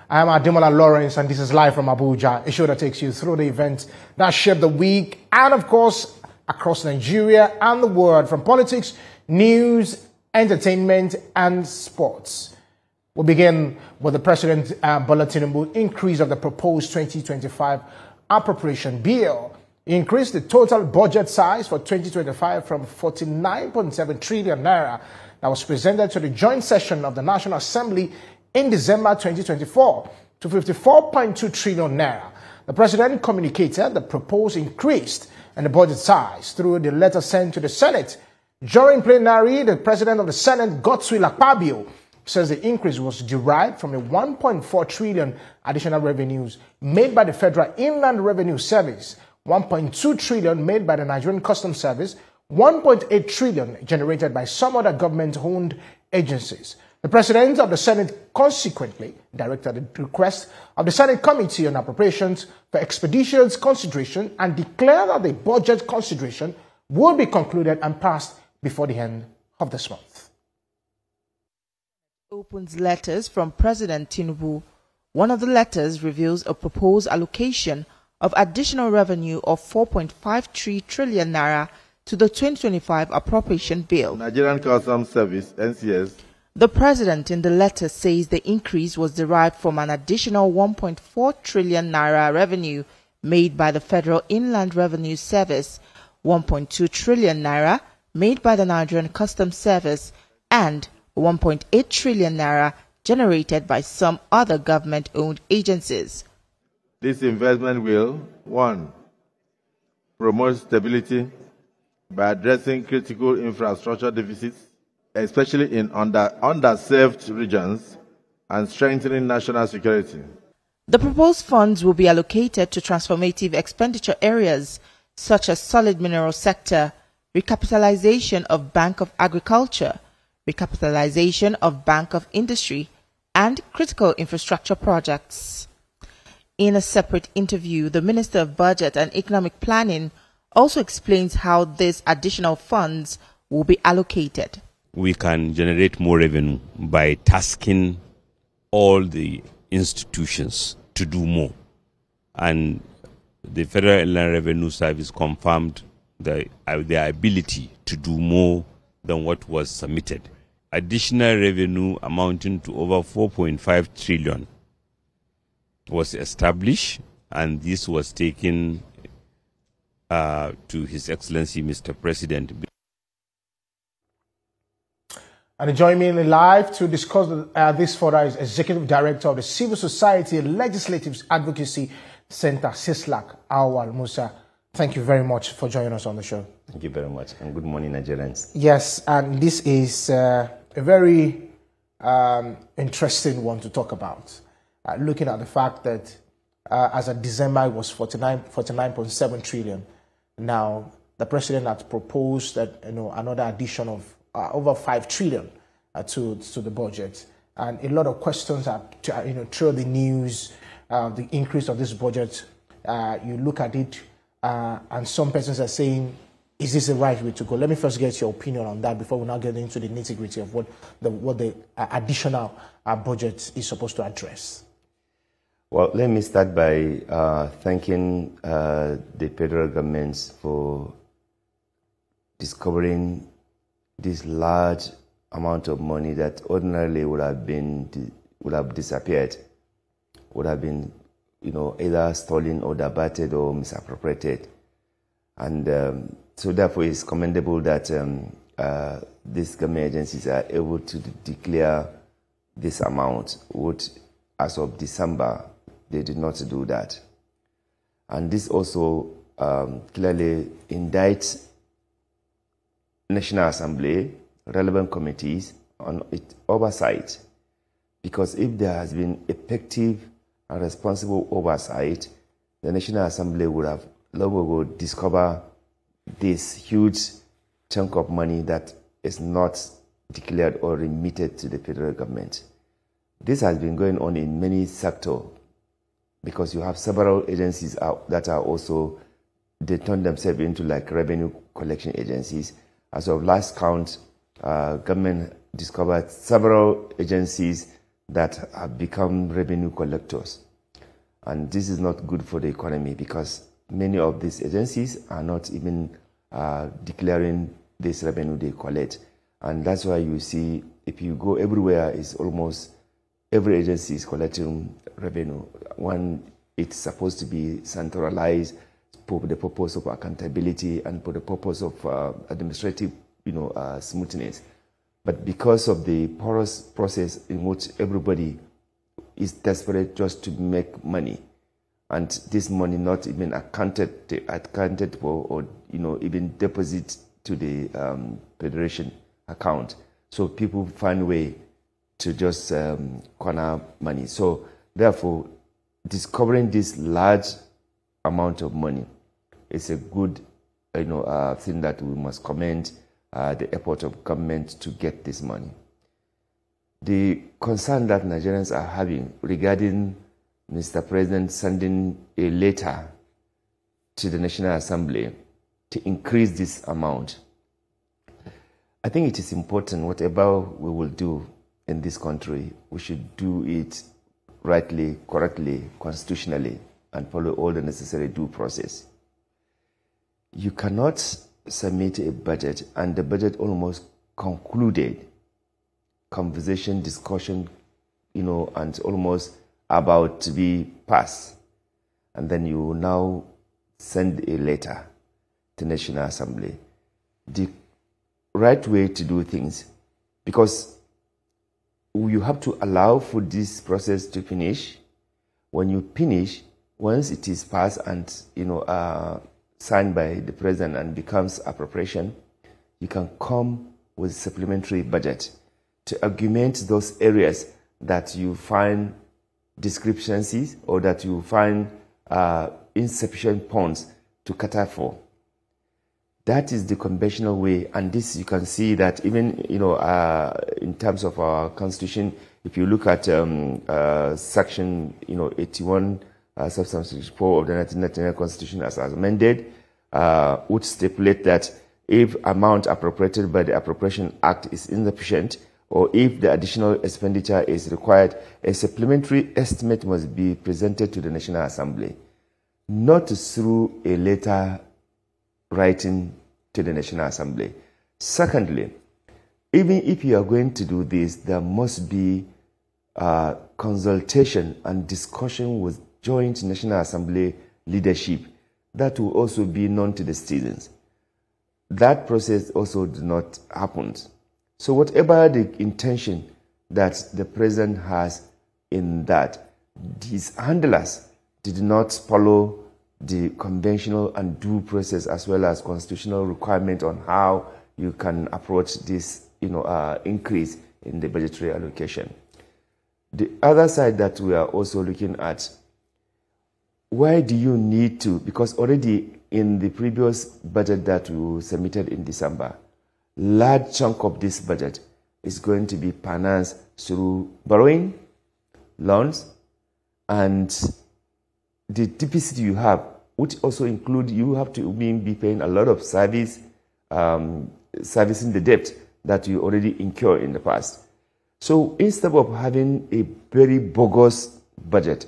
I am Ademola Lawrence, and this is live from Abuja, a show that takes you through the events that shape the week and, of course, across Nigeria and the world, from politics, news, entertainment, and sports. We'll begin with the President Bola Tinubu increase of the proposed 2025 appropriation bill. He increased the total budget size for 2025 from 49.7 trillion naira that was presented to the joint session of the National Assembly in December 2024 to 54.2 trillion naira. The President communicated the proposed increase in the budget size through the letter sent to the Senate. During plenary, the President of the Senate, Godswill Akpabio, says the increase was derived from a 1.4 trillion additional revenues made by the Federal Inland Revenue Service, 1.2 trillion made by the Nigerian Customs Service, 1.8 trillion generated by some other government-owned agencies. The President of the Senate consequently directed the request of the Senate Committee on Appropriations for expeditious consideration and declared that the budget consideration will be concluded and passed before the end of this month. Opens letters from President Tinubu. One of the letters reveals a proposed allocation of additional revenue of 4.53 trillion naira to the 2025 appropriation bill. Nigerian Customs Service, NCS. The President in the letter says the increase was derived from an additional 1.4 trillion naira revenue made by the Federal Inland Revenue Service, 1.2 trillion naira made by the Nigerian Customs Service, and 1.8 trillion naira generated by some other government-owned agencies. This investment will, 1. Promote stability by addressing critical infrastructure deficits, especially in underserved regions, and strengthening national security. The proposed funds will be allocated to transformative expenditure areas such as solid mineral sector, recapitalization of Bank of Agriculture, recapitalization of Bank of Industry, and critical infrastructure projects. In a separate interview, the Minister of Budget and Economic Planning also explains how these additional funds will be allocated. We can generate more revenue by tasking all the institutions to do more. And the Federal Inland Revenue Service confirmed their ability to do more than what was submitted. Additional revenue amounting to over 4.5 trillion was established, and this was taken to His Excellency Mr. President. And joining me live to discuss this further is Executive Director of the Civil Society Legislative Advocacy Center, CISLAC, Awal Musa. Thank you very much for joining us on the show. Thank you very much, and good morning, Nigerians. Yes, and this is a very interesting one to talk about. Looking at the fact that as of December, it was 49.7 trillion. Now, the President had proposed that another addition of over 5 trillion to the budget, and a lot of questions are through the news. The increase of this budget, you look at it, and some persons are saying, "Is this the right way to go?" Let me first get your opinion on that before we now get into the nitty-gritty of what the additional budget is supposed to address. Well, let me start by thanking the federal government for discovering this large amount of money that ordinarily would have disappeared, would have been, either stolen or diverted or misappropriated, and so therefore it's commendable that these government agencies are able to declare this amount, which as of December they did not do that, and this also clearly indicts National Assembly, relevant committees on its oversight, because if there has been effective and responsible oversight, the National Assembly would have long ago discovered this huge chunk of money that is not declared or remitted to the federal government. This has been going on in many sectors, because you have several agencies that are also, they turn themselves into like revenue collection agencies. As of last count, government discovered several agencies that have become revenue collectors. And this is not good for the economy because many of these agencies are not even declaring this revenue they collect. And that's why you see, if you go everywhere, it's almost every agency is collecting revenue. One, it's supposed to be centralized for the purpose of accountability and for the purpose of administrative, smoothness. But because of the porous process in which everybody is desperate just to make money, and this money not even accounted for or even deposit to the federation account, so people find a way to just corner money. So therefore, discovering this large amount of money is a good thing that we must commend the effort of government to get this money. The concern that Nigerians are having regarding Mr. President sending a letter to the National Assembly to increase this amount, I think it is important, whatever we will do in this country, we should do it rightly, correctly, constitutionally, and follow all the necessary due process. You cannot submit a budget and the budget almost concluded, conversation, discussion, and almost about to be passed, and then you now send a letter to National Assembly. The right way to do things, because you have to allow for this process to finish. When you finish, once it is passed and signed by the president and becomes appropriation, you can come with supplementary budget to augment those areas that you find discrepancies or that you find insufficient funds to cater for. That is the conventional way, and this you can see that even in terms of our constitution, if you look at section 81 subsection 4 of the 1999 Constitution as amended, would stipulate that if amount appropriated by the Appropriation Act is insufficient, or if the additional expenditure is required, a supplementary estimate must be presented to the National Assembly, not through a letter writing to the National Assembly. Secondly, even if you are going to do this, there must be consultation and discussion with joint National Assembly leadership that will also be known to the citizens. That process also did not happen. So whatever the intention that the president has in that, these handlers did not follow the conventional and due process as well as constitutional requirement on how you can approach this increase in the budgetary allocation. The other side that we are also looking at, why do you need to, because already in the previous budget that we submitted in December, large chunk of this budget is going to be financed through borrowing, loans, and the deficit you have, which also include you have to be paying a lot of servicing the debt that you already incurred in the past. So instead of having a very bogus budget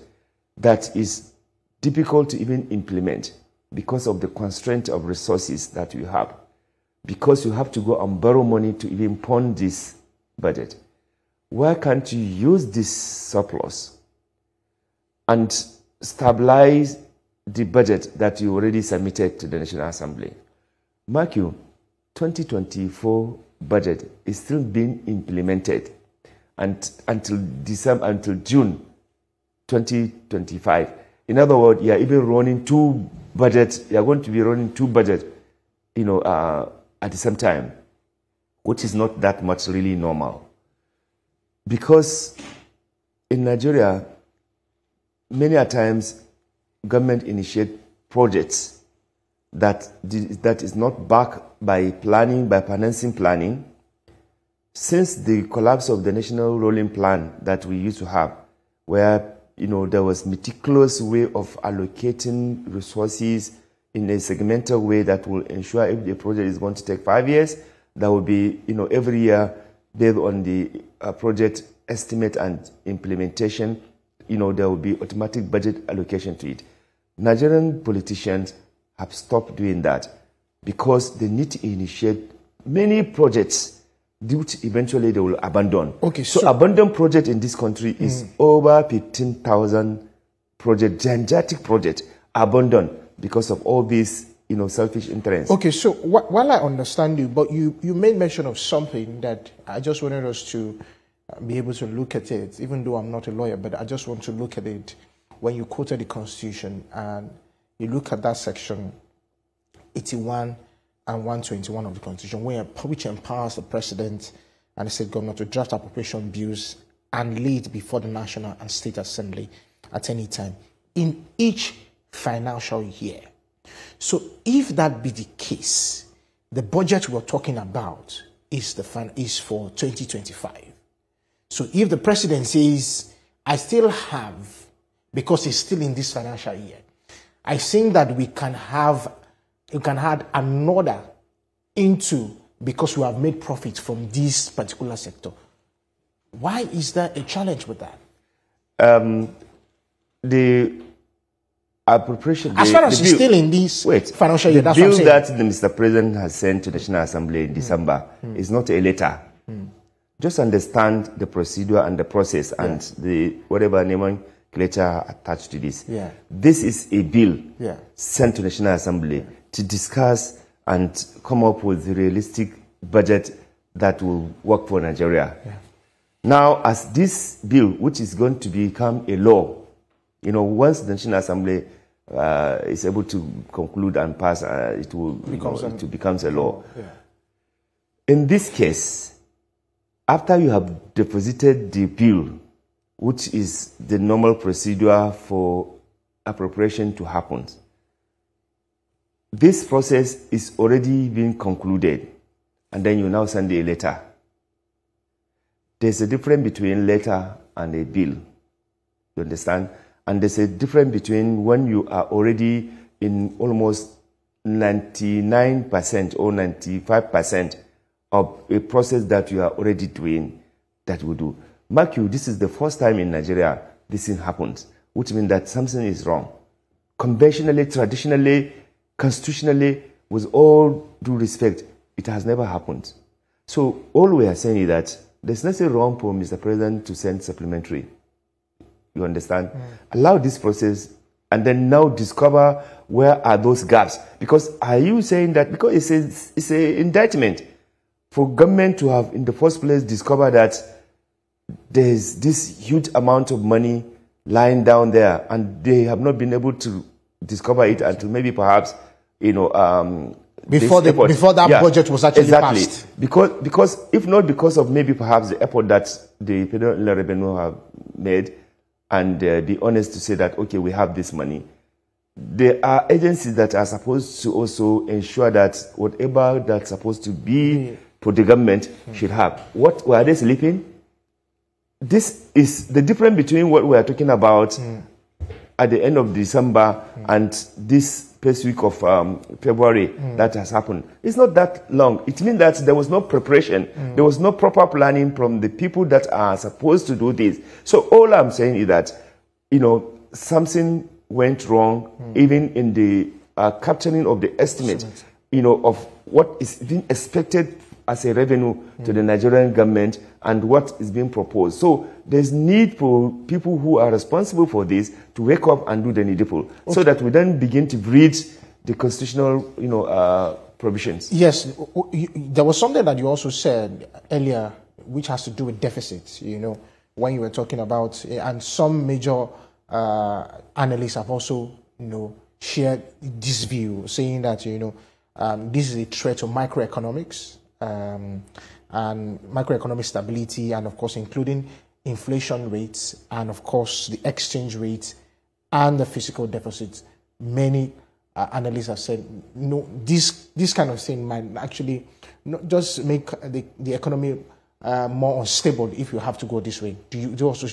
that is difficult to even implement because of the constraint of resources that you have, because you have to go and borrow money to even fund this budget, why can't you use this surplus and stabilize the budget that you already submitted to the National Assembly? Mark you, 2024 budget is still being implemented and until June 2025. In other words, you are even running two budgets. You are going to be running two budgets, at the same time, which is not that much really normal. Because in Nigeria, many a times, government initiate projects that is not backed by planning, by financing planning. Since the collapse of the national rolling plan that we used to have, where there was meticulous way of allocating resources in a segmental way that will ensure if the project is going to take 5 years, that will be every year based on the project estimate and implementation, there will be automatic budget allocation to it. Nigerian politicians have stopped doing that because they need to initiate many projects which eventually they will abandon. Okay, so abandoned project in this country is over 15,000 projects, gigantic projects, abandoned because of all these, selfish interests. Okay, so while I understand you, but you made mention of something that I just wanted us to be able to look at it, even though I'm not a lawyer, but I just want to look at it. When you quoted the Constitution and you look at that section 81 and 121 of the Constitution, which empowers the President and the State Governor to draft appropriation bills and lay it before the National and State Assembly at any time in each financial year. So if that be the case, the budget we're talking about is for 2025. So if the President says, I still have, because it's still in this financial year, I think that we can add another into, because we have made profit from this particular sector. Why is there a challenge with that? The appropriation, as far as it's still in this financial year, that's what I'm saying. The bill that the Mr. President has sent to the National Assembly in December is not a letter. Just understand the procedure and the process and the whatever nomenclature attached to this. This is a bill sent to the National Assembly to discuss and come up with a realistic budget that will work for Nigeria. Now, as this bill, which is going to become a law, once the National Assembly is able to conclude and pass, it becomes a law. In this case, after you have deposited the bill, which is the normal procedure for appropriation to happen, this process is already being concluded, and then you now send a letter. There's a difference between letter and a bill. You understand? And there's a difference between when you are already in almost 99% or 95% of a process that you are already doing that we do. Mark you, this is the first time in Nigeria this thing happens, which means that something is wrong. Conventionally, traditionally, constitutionally, with all due respect, it has never happened. So all we are saying is that there's nothing wrong for Mr. President to send supplementary. You understand? Allow this process and then now discover where are those gaps. Because are you saying that because it's an indictment for government to have in the first place discovered that there's this huge amount of money lying down there and they have not been able to discover it until maybe perhaps, before that budget was actually passed. Because if not because of maybe perhaps the effort that the Federal Revenue have made and be honest to say that, okay, we have this money. There are agencies that are supposed to also ensure that whatever that's supposed to be for the government should have. What were they sleeping? This is the difference between what we are talking about at the end of December and this first week of February that has happened. It's not that long. It means that there was no preparation. There was no proper planning from the people that are supposed to do this. So all I'm saying is that, something went wrong even in the capturing of the estimate, of what is being expected as a revenue to the Nigerian government and what is being proposed. So there's need for people who are responsible for this to wake up and do the needful, so that we then begin to breed the constitutional, provisions. Yes, there was something that you also said earlier, which has to do with deficits. When you were talking about, and some major analysts have also, shared this view, saying that this is a threat to microeconomics. And macroeconomic stability, and of course including inflation rates, and of course the exchange rate and the fiscal deficit. Many analysts have said, no, this kind of thing might actually not just make the economy more unstable if you have to go this way. Do you also?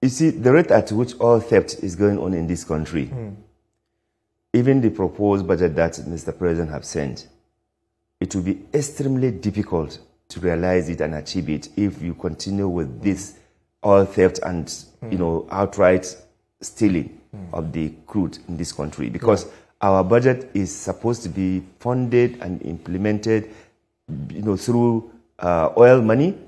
You see, the rate at which oil theft is going on in this country, even the proposed budget that Mr. President has sent, it will be extremely difficult to realize it and achieve it if you continue with this oil theft and, you know, outright stealing of the crude in this country. Because our budget is supposed to be funded and implemented, you know, through oil money,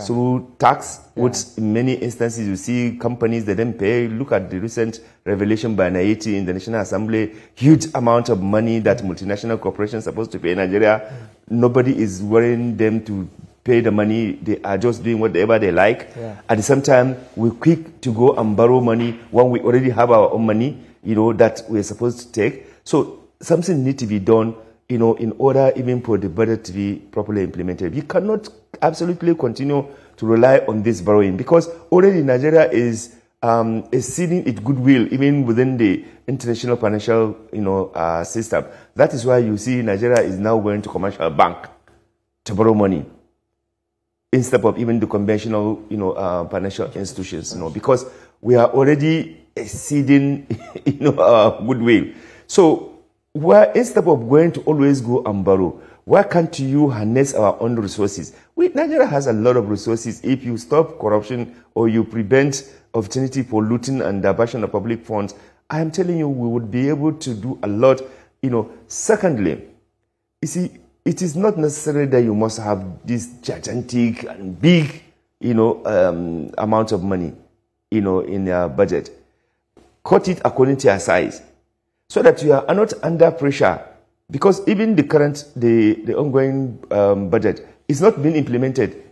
through tax, which in many instances you see companies that don't pay. Look at the recent revelation by Naiti in the National Assembly, huge amount of money that multinational corporations are supposed to pay in Nigeria. Nobody is worrying them to pay the money. They are just doing whatever they like. At the same time, we're quick to go and borrow money when we already have our own money, you know, that we're supposed to take. So something needs to be done, you know, in order even for the budget to be properly implemented. You cannot absolutely continue to rely on this borrowing, because already Nigeria is exceeding its goodwill even within the international financial, you know, system. That is why you see Nigeria is now going to commercial bank to borrow money instead of even the conventional, you know, financial institutions, you know, because we are already exceeding, you know, our goodwill. So, instead of going to always go and borrow, why can't you harness our own resources? Nigeria has a lot of resources. If you stop corruption or you prevent opportunity for looting and diversion of public funds, I am telling you, we would be able to do a lot, you know. Secondly, you see, it is not necessary that you must have this gigantic and big, you know, amount of money, you know, in your budget. Cut it according to your size, so that you are not under pressure. Because even the current, the ongoing budget is not being implemented.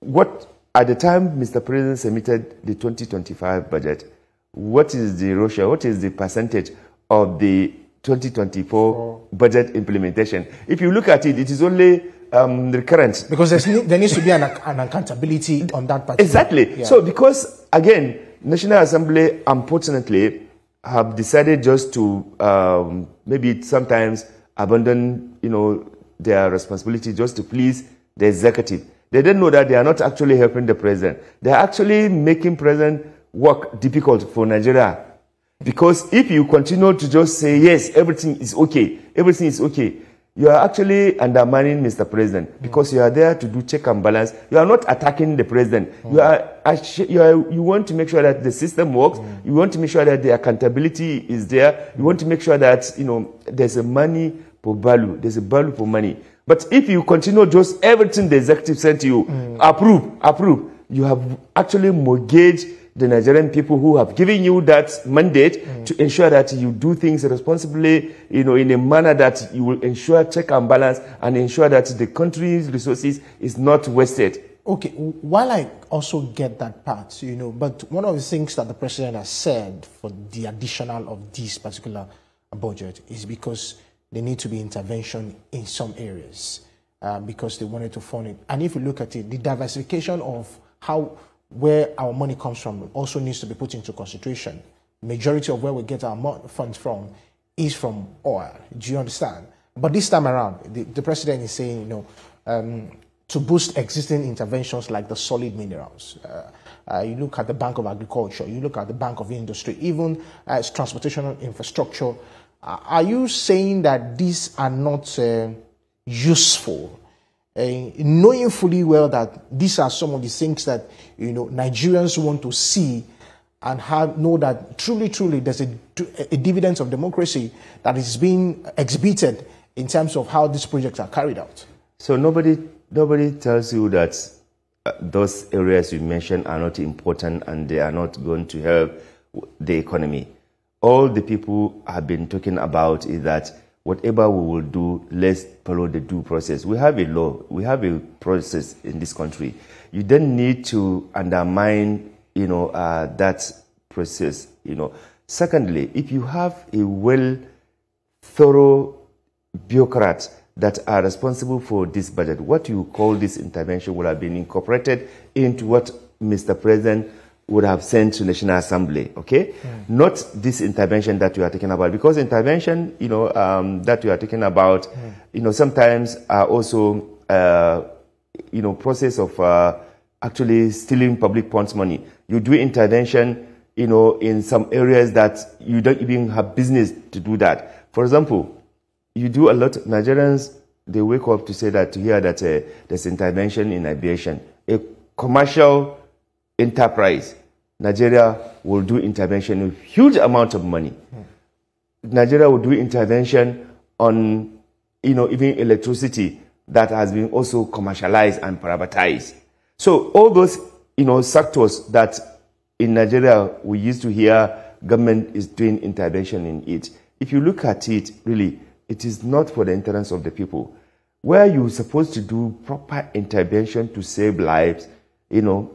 What, at the time Mr. President submitted the 2025 budget, what is the ratio, what is the percentage of the 2024 budget implementation? If you look at it, it is only recurrent. Because there needs to be an accountability on that particular. Exactly. Yeah. So because, again, National Assembly, unfortunately, have decided just to maybe sometimes abandon, you know, their responsibility just to please the executive. They don't know that they are not actually helping the president. They are actually making president work difficult for Nigeria. Because if you continue to just say, yes, everything is okay, you are actually undermining Mr. President, because you are there to do check and balance. You are not attacking the president. You want to make sure that the system works. You want to make sure that the accountability is there. You want to make sure that, you know, there's a money for value. There's a value for money. But if you continue just everything the executive sent to you, approve, you have actually mortgaged the Nigerian people who have given you that mandate to ensure that you do things responsibly, you know, in a manner that you will ensure check and balance and ensure that the country's resources is not wasted. Okay, while I also get that part, you know, but one of the things that the president has said for the additional of this particular budget is because there need to be intervention in some areas because they wanted to fund it. And if you look at it, the diversification of where our money comes from also needs to be put into consideration. Majority of where we get our funds from is from oil. Do you understand? But this time around, the president is saying, you know, to boost existing interventions like the solid minerals. You look at the Bank of Agriculture, you look at the Bank of Industry, even as transportation and infrastructure. Are you saying that these are not useful? Knowing fully well that these are some of the things that, you know, Nigerians want to see and know that truly there's a dividend of democracy that is being exhibited in terms of how these projects are carried out. So nobody tells you that those areas you mentioned are not important and they are not going to help the economy. All the people have been talking about is that whatever we will do, let's follow the due process. We have a law, we have a process in this country. You don't need to undermine, you know, that process, you know. Secondly, if you have a thorough bureaucrats that are responsible for this budget, what you call this intervention would have been incorporated into what Mr. President would have sent to National Assembly, okay? Not this intervention that you are talking about, because intervention, you know, that you are talking about, you know, sometimes are also, you know, process of actually stealing public funds money. You do intervention, you know, in some areas that you don't even have business to do that. For example, you do a lot, Nigerians they wake up to say that, to hear that there's intervention in aviation, a commercial enterprise, Nigeria will do intervention with huge amount of money. Nigeria will do intervention on, even electricity that has been also commercialized and privatized. So all those, sectors that in Nigeria we used to hear government is doing intervention in it. If you look at it, really, it is not for the interest of the people. Where you're supposed to do proper intervention to save lives,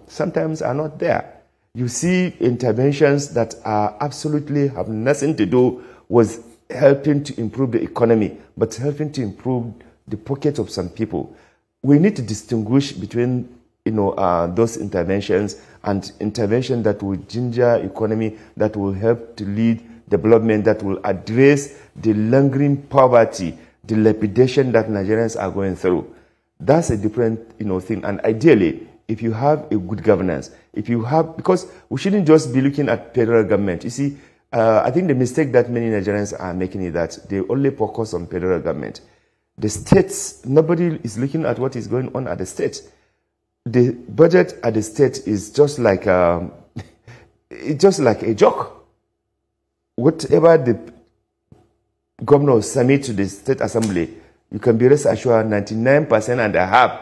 sometimes are not there. You see interventions that are absolutely have nothing to do with helping to improve the economy, but helping to improve the pocket of some people. We need to distinguish between those interventions and intervention that will ginger economy, that will help to lead development, that will address the lingering poverty, the lapidation that Nigerians are going through. That's a different thing. And ideally, if you have a good governance, because we shouldn't just be looking at federal government. You see, I think the mistake that many Nigerians are making is that they only focus on federal government. The states, nobody is looking at what is going on at the states. The budget at the state is just like it's just like a joke. Whatever the governor submit to the state assembly, you can be rest assured 99.5%,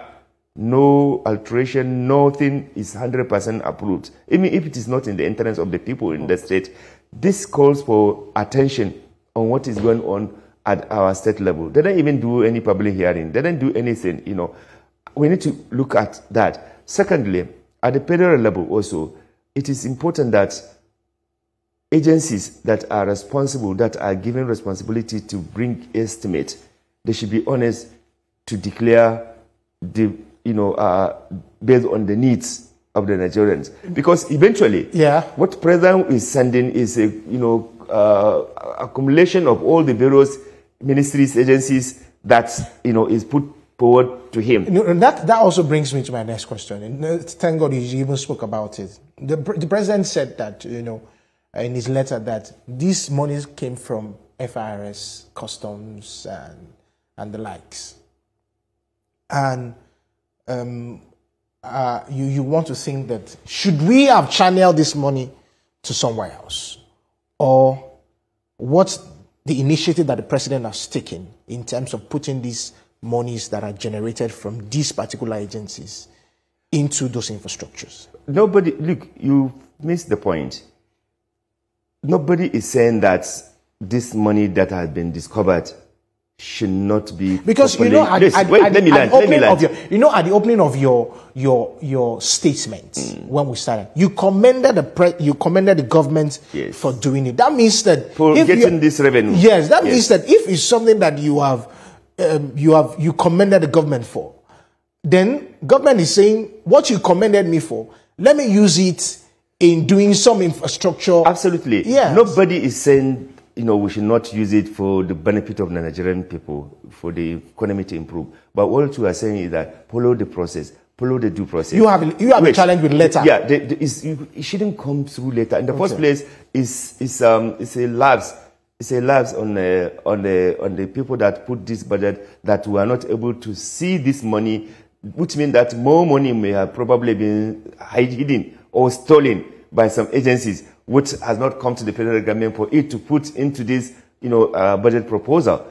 no alteration, nothing is 100% approved. Even if it is not in the interest of the people in the state, this calls for attention on what is going on at our state level. They don't even do any public hearing. They don't do anything, We need to look at that. Secondly, at the federal level also, it is important that agencies that are responsible, that are given responsibility to bring estimate, they should be honest to declare the, based on the needs of the Nigerians. Because eventually, what president is sending is a, accumulation of all the various ministries, agencies that, is put forward to him. That also brings me to my next question. And thank God you even spoke about it. The president said that, in his letter, that these monies came from FIRS, customs, and the likes. And you want to think that, should we have channeled this money to somewhere else? Or what's the initiative that the president has taken in terms of putting these monies that are generated from these particular agencies into those infrastructures? Nobody, look, you missed the point. Nobody is saying that this money that has been discovered should not be because properly. at the opening of your statement when we started, you commended the government for doing it. That means that for getting this revenue. Yes, that means that if it's something that you commended the government for, then government is saying what you commended me for, let me use it in doing some infrastructure. Absolutely. Yes. Nobody is saying we should not use it for the benefit of the Nigerian people, for the economy to improve. But what we are saying is that follow the process, follow the due process. You have a challenge with letter. Yeah, it shouldn't come through later. In the first place, it's a lapse. It's a lapse on the people that put this budget, that were not able to see this money, which means that more money may have probably been hidden or stolen by some agencies, which has not come to the federal government for it to put into this, budget proposal.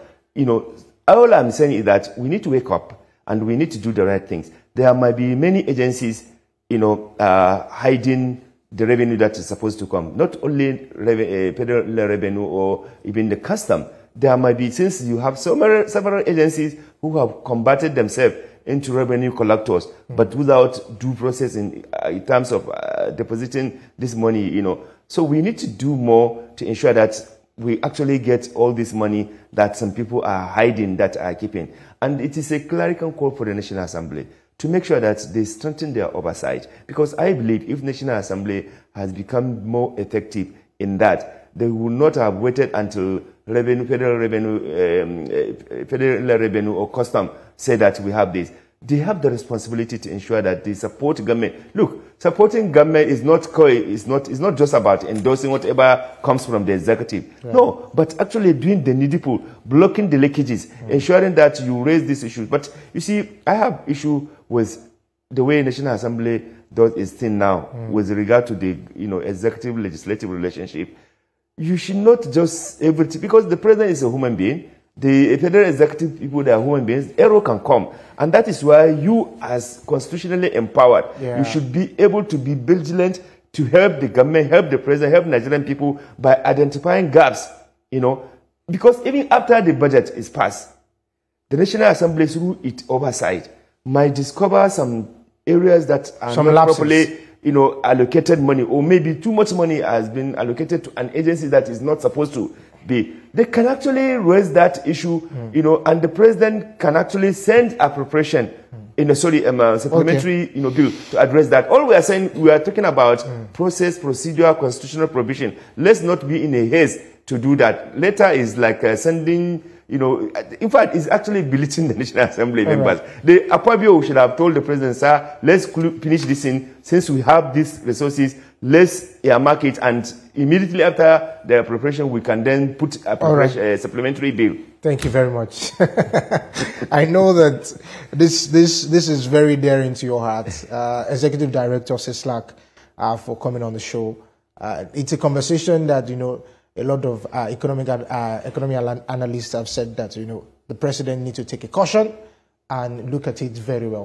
All I'm saying is that we need to wake up and we need to do the right things. There might be many agencies, hiding the revenue that is supposed to come. Not only federal revenue or even the custom. There might be, since you have several agencies who have converted themselves into revenue collectors, but without due process in terms of depositing this money, So we need to do more to ensure that we actually get all this money that some people are hiding, that are keeping. And it is a clerical call for the National Assembly to make sure that they strengthen their oversight. Because I believe if National Assembly has become more effective in that, they will not have waited until federal revenue or custom say that we have this. they have the responsibility to ensure that they support government. Look, supporting government is not just about endorsing whatever comes from the executive. Right. No, but actually doing the needful, blocking the leakages, ensuring that you raise these issues. But you see, I have issue with the way National Assembly does its thing now with regard to the executive legislative relationship. You should not just everything, because the president is a human being. The federal executive people, they are human beings. Error can come. And that is why you, as constitutionally empowered, you should be able to be vigilant to help the government, help the president, help Nigerian people by identifying gaps, Because even after the budget is passed, the National Assembly, through its oversight, might discover some areas that are not properly allocated money, or maybe too much money has been allocated to an agency that is not supposed to be. They can actually raise that issue, and the president can actually send appropriation supplementary bill to address that. All we are saying, we are talking about process, procedure, constitutional provision. Let's not be in a haste to do that. Later is like sending, in fact, it's actually belittling the National Assembly members. The Akpabio should have told the president, sir, let's finish this in, since we have these resources, let's earmark it, and immediately after the appropriation, we can then put a supplementary bill. Thank you very much. I know that this is very dear into your heart. Executive Director Sislak, for coming on the show. It's a conversation that, a lot of economic analysts have said that, the president needs to take a caution and look at it very well.